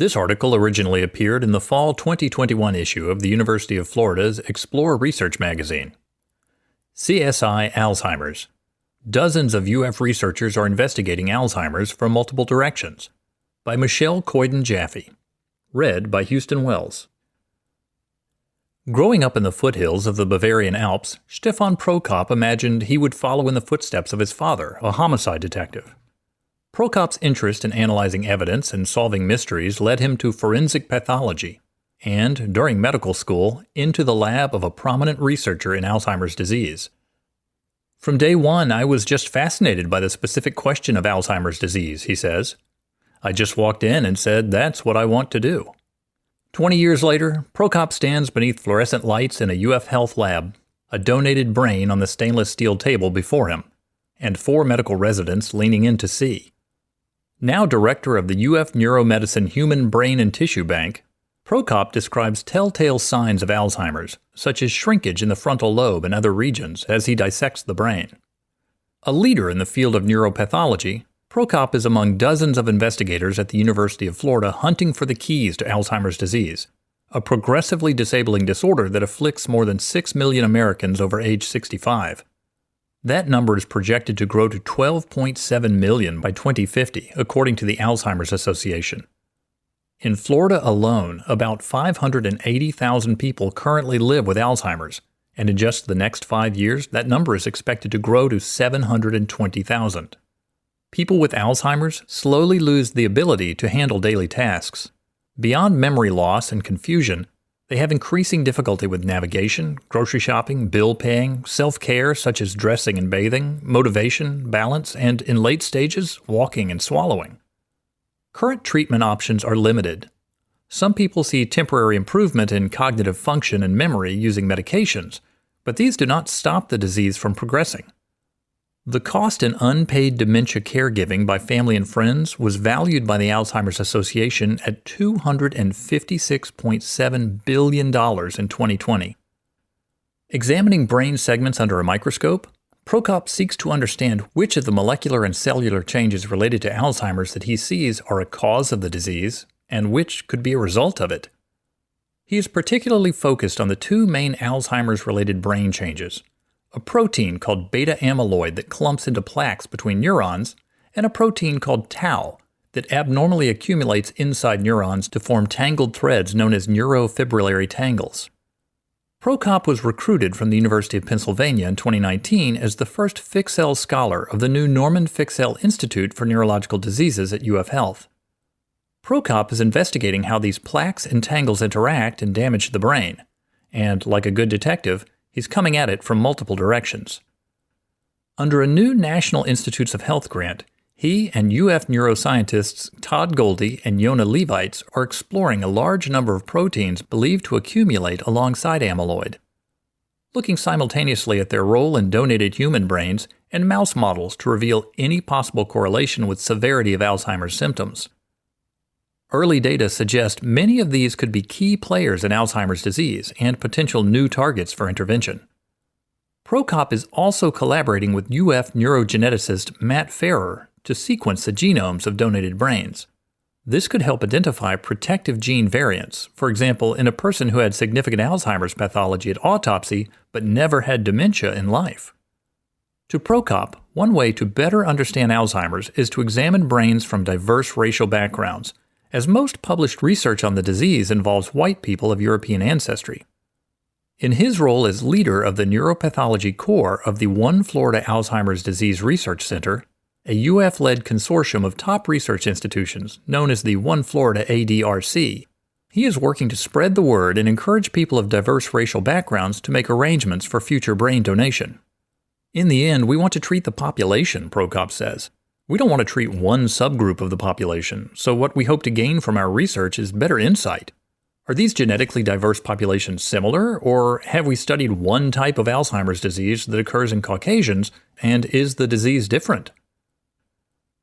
This article originally appeared in the fall 2021 issue of the University of Florida's Explore Research magazine. CSI Alzheimer's. Dozens of UF researchers are investigating Alzheimer's from multiple directions. By Michelle Coyden-Jaffe. Read by Houston Wells. Growing up in the foothills of the Bavarian Alps, Stefan Prokop imagined he would follow in the footsteps of his father, a homicide detective. Prokop's interest in analyzing evidence and solving mysteries led him to forensic pathology, and, during medical school, into the lab of a prominent researcher in Alzheimer's disease. From day one, I was just fascinated by the specific question of Alzheimer's disease, he says. I just walked in and said, that's what I want to do. 20 years later, Prokop stands beneath fluorescent lights in a UF Health lab, a donated brain on the stainless steel table before him, and 4 medical residents leaning in to see. Now director of the UF Neuromedicine Human Brain and Tissue Bank, Prokop describes telltale signs of Alzheimer's, such as shrinkage in the frontal lobe and other regions, as he dissects the brain. A leader in the field of neuropathology, Prokop is among dozens of investigators at the University of Florida hunting for the keys to Alzheimer's disease, a progressively disabling disorder that afflicts more than 6 million Americans over age 65. That number is projected to grow to 12.7 million by 2050, according to the Alzheimer's Association. In Florida alone, about 580,000 people currently live with Alzheimer's, and in just the next 5 years, that number is expected to grow to 720,000. People with Alzheimer's slowly lose the ability to handle daily tasks. Beyond memory loss and confusion, they have increasing difficulty with navigation, grocery shopping, bill paying, self-care such as dressing and bathing, motivation, balance, and in late stages, walking and swallowing. Current treatment options are limited. Some people see temporary improvement in cognitive function and memory using medications, but these do not stop the disease from progressing. The cost in unpaid dementia caregiving by family and friends was valued by the Alzheimer's Association at $256.7 billion in 2020. Examining brain segments under a microscope, Prokop seeks to understand which of the molecular and cellular changes related to Alzheimer's that he sees are a cause of the disease and which could be a result of it. He is particularly focused on the 2 main Alzheimer's-related brain changes: a protein called beta amyloid that clumps into plaques between neurons, and a protein called tau that abnormally accumulates inside neurons to form tangled threads known as neurofibrillary tangles. Prokop was recruited from the University of Pennsylvania in 2019 as the first Fixell Scholar of the new Norman Fixell Institute for Neurological Diseases at UF Health. Prokop is investigating how these plaques and tangles interact and damage the brain, and, like a good detective, he's coming at it from multiple directions. Under a new National Institutes of Health grant, he and UF neuroscientists Todd Goldie and Yona Levites are exploring a large number of proteins believed to accumulate alongside amyloid, looking simultaneously at their role in donated human brains and mouse models to reveal any possible correlation with severity of Alzheimer's symptoms. Early data suggest many of these could be key players in Alzheimer's disease and potential new targets for intervention. Prokop is also collaborating with UF neurogeneticist Matt Farrer to sequence the genomes of donated brains. This could help identify protective gene variants, for example, in a person who had significant Alzheimer's pathology at autopsy but never had dementia in life. To Prokop, one way to better understand Alzheimer's is to examine brains from diverse racial backgrounds, as most published research on the disease involves white people of European ancestry. In his role as leader of the neuropathology core of the One Florida Alzheimer's Disease Research Center, a UF-led consortium of top research institutions known as the One Florida ADRC, he is working to spread the word and encourage people of diverse racial backgrounds to make arrangements for future brain donation. In the end, we want to treat the population, Prokop says. We don't want to treat one subgroup of the population, so what we hope to gain from our research is better insight. Are these genetically diverse populations similar, or have we studied one type of Alzheimer's disease that occurs in Caucasians, and is the disease different?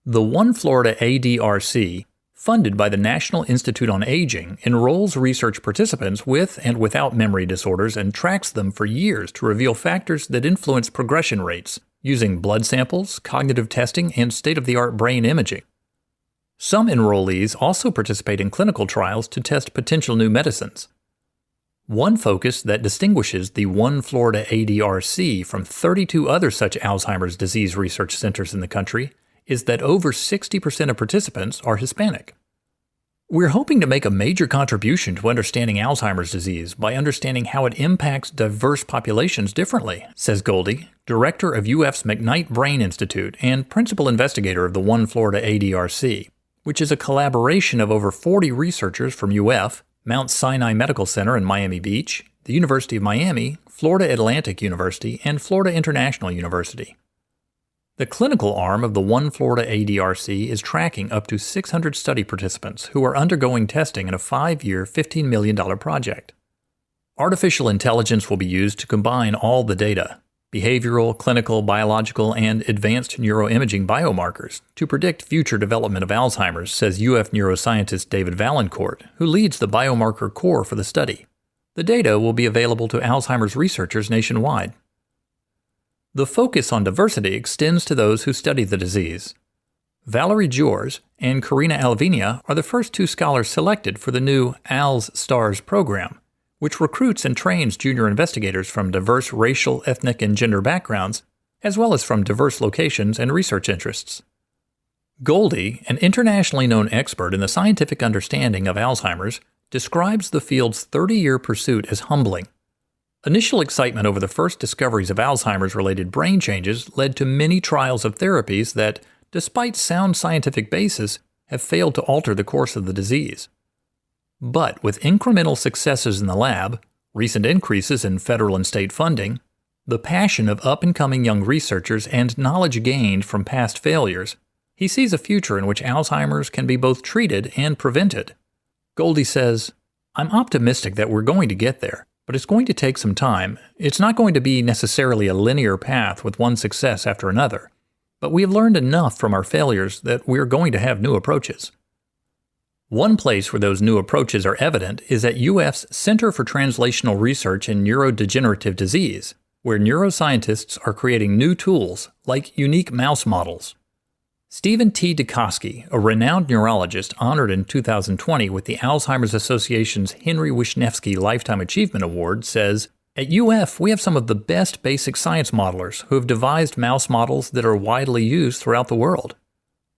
The One Florida ADRC, funded by the National Institute on Aging, enrolls research participants with and without memory disorders and tracks them for years to reveal factors that influence progression rates, using blood samples, cognitive testing, and state-of-the-art brain imaging. Some enrollees also participate in clinical trials to test potential new medicines. One focus that distinguishes the One Florida ADRC from 32 other such Alzheimer's disease research centers in the country is that over 60% of participants are Hispanic. We're hoping to make a major contribution to understanding Alzheimer's disease by understanding how it impacts diverse populations differently, says Goldie, director of UF's McKnight Brain Institute and principal investigator of the One Florida ADRC, which is a collaboration of over 40 researchers from UF, Mount Sinai Medical Center in Miami Beach, the University of Miami, Florida Atlantic University, and Florida International University. The clinical arm of the One Florida ADRC is tracking up to 600 study participants who are undergoing testing in a 5-year, $15 million project. Artificial intelligence will be used to combine all the data, behavioral, clinical, biological, and advanced neuroimaging biomarkers to predict future development of Alzheimer's, says UF neuroscientist David Valancourt, who leads the biomarker core for the study. The data will be available to Alzheimer's researchers nationwide. The focus on diversity extends to those who study the disease. Valerie Jors and Karina Alvinia are the first 2 scholars selected for the new ALS STARS program, which recruits and trains junior investigators from diverse racial, ethnic, and gender backgrounds, as well as from diverse locations and research interests. Goldie, an internationally known expert in the scientific understanding of Alzheimer's, describes the field's 30-year pursuit as humbling. Initial excitement over the first discoveries of Alzheimer's-related brain changes led to many trials of therapies that, despite sound scientific basis, have failed to alter the course of the disease. But with incremental successes in the lab, recent increases in federal and state funding, the passion of up-and-coming young researchers, and knowledge gained from past failures, he sees a future in which Alzheimer's can be both treated and prevented. Goldie says, "I'm optimistic that we're going to get there, but it's going to take some time. It's not going to be necessarily a linear path with one success after another, but we have learned enough from our failures that we're going to have new approaches." One place where those new approaches are evident is at UF's Center for Translational Research in Neurodegenerative Disease, where neuroscientists are creating new tools like unique mouse models. Stephen T. Dukoski, a renowned neurologist honored in 2020 with the Alzheimer's Association's Henry Wisniewski Lifetime Achievement Award, says, "At UF, we have some of the best basic science modelers who have devised mouse models that are widely used throughout the world.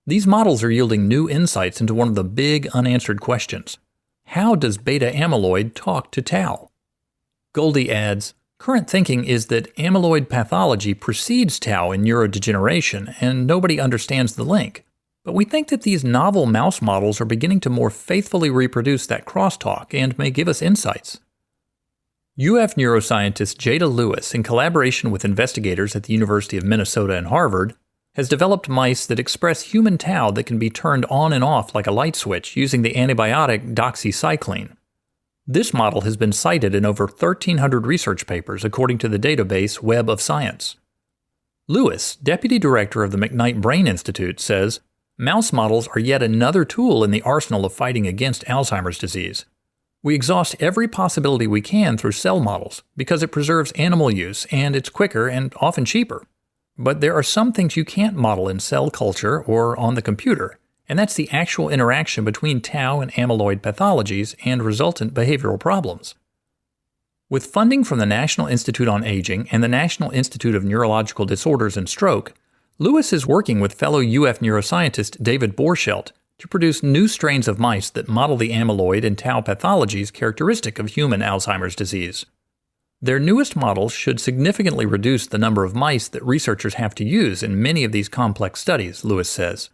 These models are yielding new insights into one of the big unanswered questions. How does beta amyloid talk to tau?" Goldie adds, "Current thinking is that amyloid pathology precedes tau in neurodegeneration, and nobody understands the link. But we think that these novel mouse models are beginning to more faithfully reproduce that crosstalk and may give us insights." UF neuroscientist Jada Lewis, in collaboration with investigators at the University of Minnesota and Harvard, has developed mice that express human tau that can be turned on and off like a light switch using the antibiotic doxycycline. This model has been cited in over 1,300 research papers according to the database Web of Science. Lewis, deputy director of the McKnight Brain Institute, says, "Mouse models are yet another tool in the arsenal of fighting against Alzheimer's disease. We exhaust every possibility we can through cell models because it preserves animal use and it's quicker and often cheaper. But there are some things you can't model in cell culture or on the computer, and that's the actual interaction between tau and amyloid pathologies and resultant behavioral problems." With funding from the National Institute on Aging and the National Institute of Neurological Disorders and Stroke, Lewis is working with fellow UF neuroscientist David Borschelt to produce new strains of mice that model the amyloid and tau pathologies characteristic of human Alzheimer's disease. Their newest models should significantly reduce the number of mice that researchers have to use in many of these complex studies, Lewis says.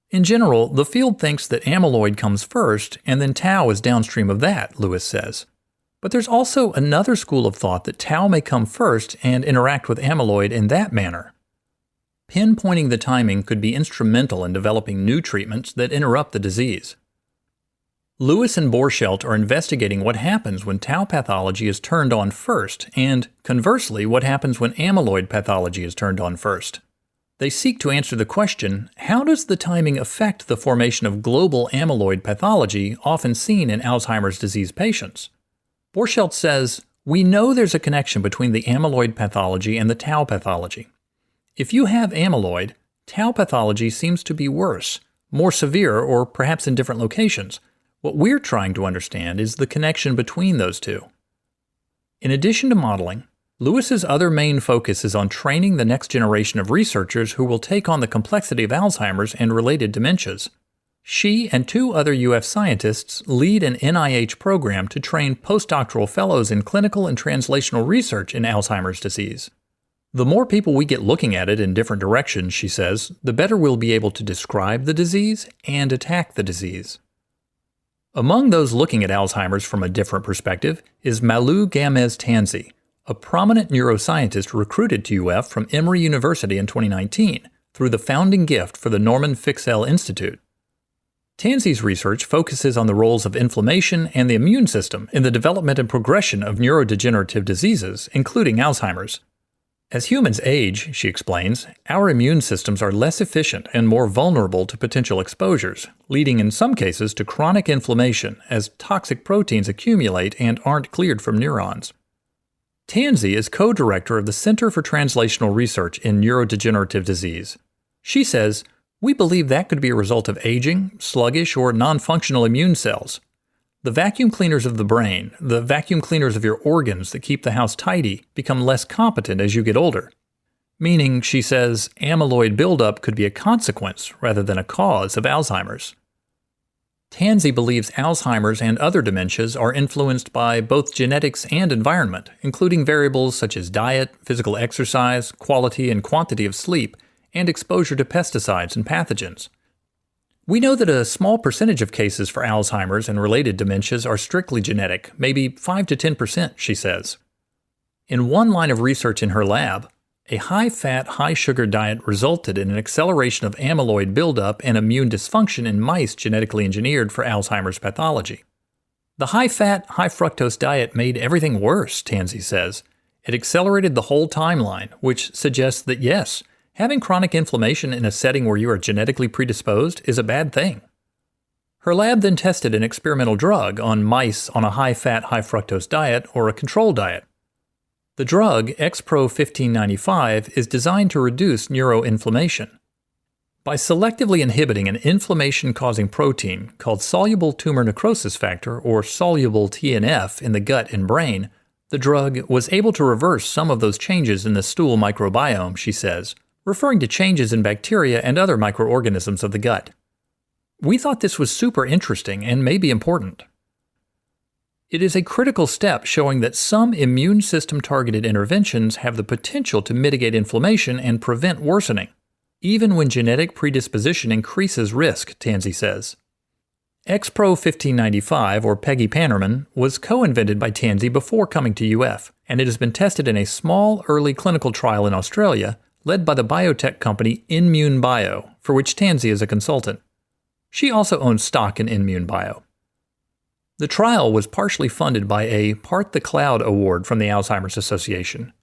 In general, the field thinks that amyloid comes first and then tau is downstream of that, Lewis says. But there's also another school of thought that tau may come first and interact with amyloid in that manner. Pinpointing the timing could be instrumental in developing new treatments that interrupt the disease. Lewis and Borschelt are investigating what happens when tau pathology is turned on first, and, conversely, what happens when amyloid pathology is turned on first. They seek to answer the question, how does the timing affect the formation of global amyloid pathology often seen in Alzheimer's disease patients? Borschelt says, "We know there's a connection between the amyloid pathology and the tau pathology. If you have amyloid, tau pathology seems to be worse, more severe, or perhaps in different locations. What we're trying to understand is the connection between those two. In addition to modeling, Lewis's other main focus is on training the next generation of researchers who will take on the complexity of Alzheimer's and related dementias. She and 2 other UF scientists lead an NIH program to train postdoctoral fellows in clinical and translational research in Alzheimer's disease. The more people we get looking at it in different directions, she says, the better we'll be able to describe the disease and attack the disease. Among those looking at Alzheimer's from a different perspective is Malu Gamez-Tanzi, a prominent neuroscientist recruited to UF from Emory University in 2019 through the founding gift for the Norman Fixell Institute. Tanzi's research focuses on the roles of inflammation and the immune system in the development and progression of neurodegenerative diseases, including Alzheimer's. As humans age, she explains, our immune systems are less efficient and more vulnerable to potential exposures, leading in some cases to chronic inflammation as toxic proteins accumulate and aren't cleared from neurons. Tanzi is co-director of the Center for Translational Research in Neurodegenerative Disease. She says, "We believe that could be a result of aging, sluggish, or non-functional immune cells. The vacuum cleaners of the brain, the vacuum cleaners of your organs that keep the house tidy, become less competent as you get older." Meaning, she says, amyloid buildup could be a consequence rather than a cause of Alzheimer's. Tanzi believes Alzheimer's and other dementias are influenced by both genetics and environment, including variables such as diet, physical exercise, quality and quantity of sleep, and exposure to pesticides and pathogens. We know that a small percentage of cases for Alzheimer's and related dementias are strictly genetic, maybe 5 to 10%, she says. In one line of research in her lab, a high-fat, high-sugar diet resulted in an acceleration of amyloid buildup and immune dysfunction in mice genetically engineered for Alzheimer's pathology. The high-fat, high-fructose diet made everything worse, Tanzi says. It accelerated the whole timeline, which suggests that yes, having chronic inflammation in a setting where you are genetically predisposed is a bad thing. Her lab then tested an experimental drug on mice on a high-fat, high-fructose diet or a control diet. The drug, XPro 1595, is designed to reduce neuroinflammation. By selectively inhibiting an inflammation-causing protein called soluble tumor necrosis factor, or soluble TNF, in the gut and brain, the drug was able to reverse some of those changes in the stool microbiome, she says, referring to changes in bacteria and other microorganisms of the gut. We thought this was super interesting and may be important. It is a critical step showing that some immune system-targeted interventions have the potential to mitigate inflammation and prevent worsening, even when genetic predisposition increases risk, Tanzi says. XPro 1595, or pegipanerman, was co-invented by Tanzi before coming to UF, and it has been tested in a small early clinical trial in Australia led by the biotech company Immune Bio, for which Tanzi is a consultant. She also owns stock in Immune Bio. The trial was partially funded by a Part the Cloud award from the Alzheimer's Association.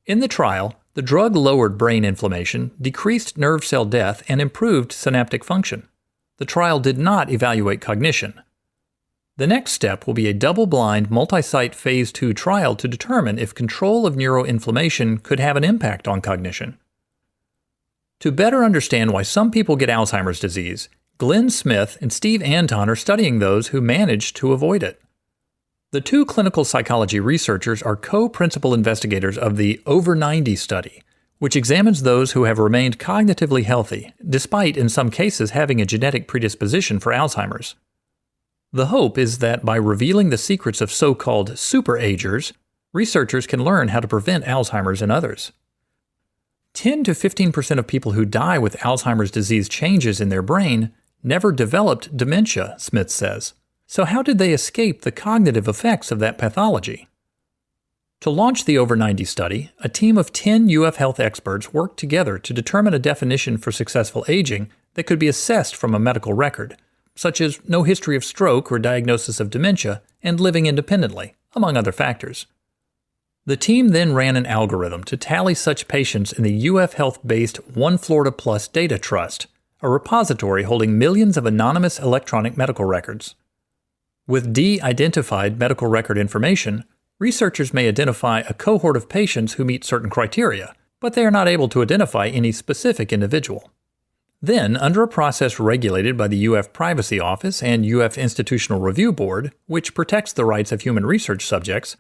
In the trial, the drug lowered brain inflammation, decreased nerve cell death, and improved synaptic function. The trial did not evaluate cognition. The next step will be a double-blind, multi-site Phase 2 trial to determine if control of neuroinflammation could have an impact on cognition. To better understand why some people get Alzheimer's disease, Glenn Smith and Steve Anton are studying those who managed to avoid it. The 2 clinical psychology researchers are co-principal investigators of the Over 90 study, which examines those who have remained cognitively healthy, despite in some cases having a genetic predisposition for Alzheimer's. The hope is that by revealing the secrets of so-called superagers, researchers can learn how to prevent Alzheimer's in others. 10 to 15% of people who die with Alzheimer's disease changes in their brain never developed dementia, Smith says. So how did they escape the cognitive effects of that pathology? To launch the Over 90 study, a team of 10 UF health experts worked together to determine a definition for successful aging that could be assessed from a medical record, such as no history of stroke or diagnosis of dementia and living independently, among other factors. The team then ran an algorithm to tally such patients in the UF Health-based One Florida Plus Data Trust, a repository holding millions of anonymous electronic medical records. With de-identified medical record information, researchers may identify a cohort of patients who meet certain criteria, but they are not able to identify any specific individual. Then, under a process regulated by the UF Privacy Office and UF Institutional Review Board, which protects the rights of human research subjects,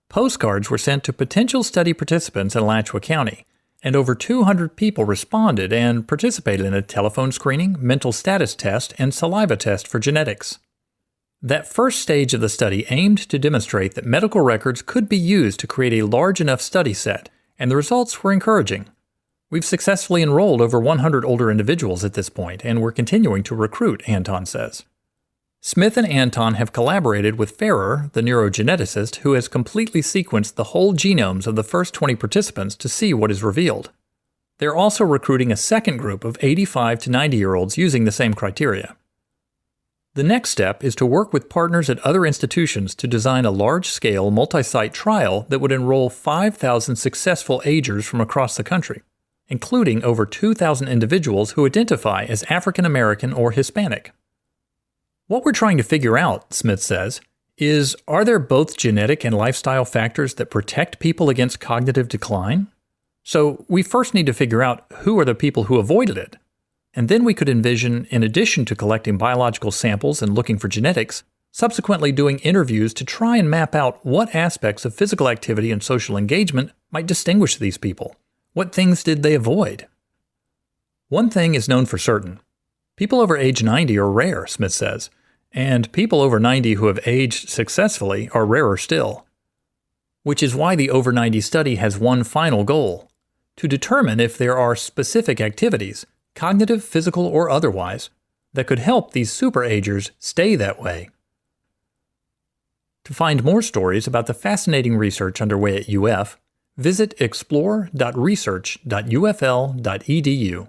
postcards were sent to potential study participants in Alachua County, and over 200 people responded and participated in a telephone screening, mental status test, and saliva test for genetics. That first stage of the study aimed to demonstrate that medical records could be used to create a large enough study set, and the results were encouraging. We've successfully enrolled over 100 older individuals at this point, and we're continuing to recruit, Anton says. Smith and Anton have collaborated with Ferrer, the neurogeneticist, who has completely sequenced the whole genomes of the first 20 participants to see what is revealed. They're also recruiting a second group of 85 to 90-year-olds using the same criteria. The next step is to work with partners at other institutions to design a large-scale, multi-site trial that would enroll 5,000 successful agers from across the country, including over 2,000 individuals who identify as African American or Hispanic. What we're trying to figure out, Smith says, is are there both genetic and lifestyle factors that protect people against cognitive decline? So we first need to figure out who are the people who avoided it. And then we could envision, in addition to collecting biological samples and looking for genetics, subsequently doing interviews to try and map out what aspects of physical activity and social engagement might distinguish these people. What things did they avoid? One thing is known for certain. People over age 90 are rare, Smith says, and people over 90 who have aged successfully are rarer still. Which is why the over 90 study has one final goal: to determine if there are specific activities, cognitive, physical, or otherwise, that could help these super-agers stay that way. To find more stories about the fascinating research underway at UF, visit explore.research.ufl.edu.